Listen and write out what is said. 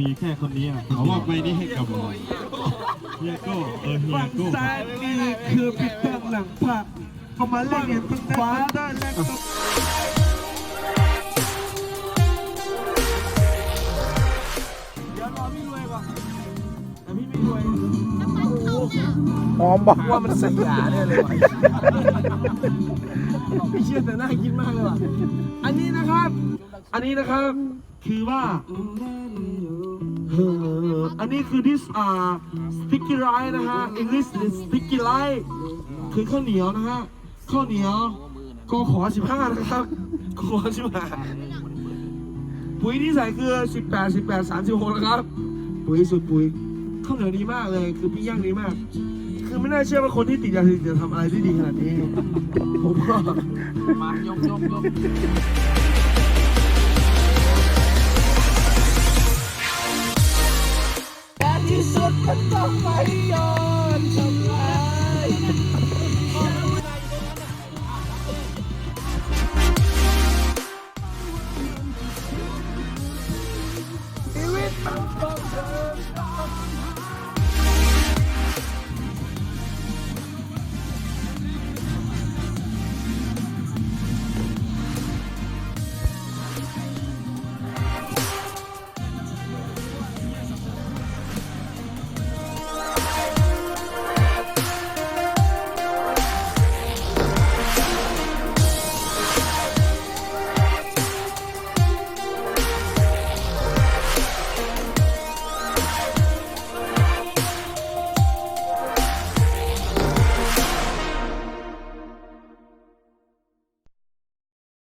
มีแค่คนนี้เขามอบไปนี้ให้กับเฮียโก้เฮีย ฝั่ง โก้ ซ้ายนี่คือปิดบังหลังผักเข้ามาเล่นเนี่ยทางขวาด้านแรกเดี๋ยวรอพี่รวยก่อนแต่พี่ไม่รวยหอมบอกว่ามันสยาเนี่ยเลยว่ะพี่เชื่อแต่น่ากินมากเลยว่ะอันนี้นะครับคือว่าอันนี้คือ this sticky rice นะฮะ English is sticky rice คือข้าวเหนียวนะฮะข้าวเหนียวกขอ15นะครับกขอ15ปุ๋ยที่ใส่คือ18 36นะครับปุ๋ยสุดปุ๋ยข้าวเหนียวดีมากเลยคือพี่ย่างดีมากคือไม่น่าเชื่อว่าคนที่ติดยาเสพติดจะทำอะไรได้ดีขนาดนี้ผมก็มายกที่สุดมันต้องไม่ยอ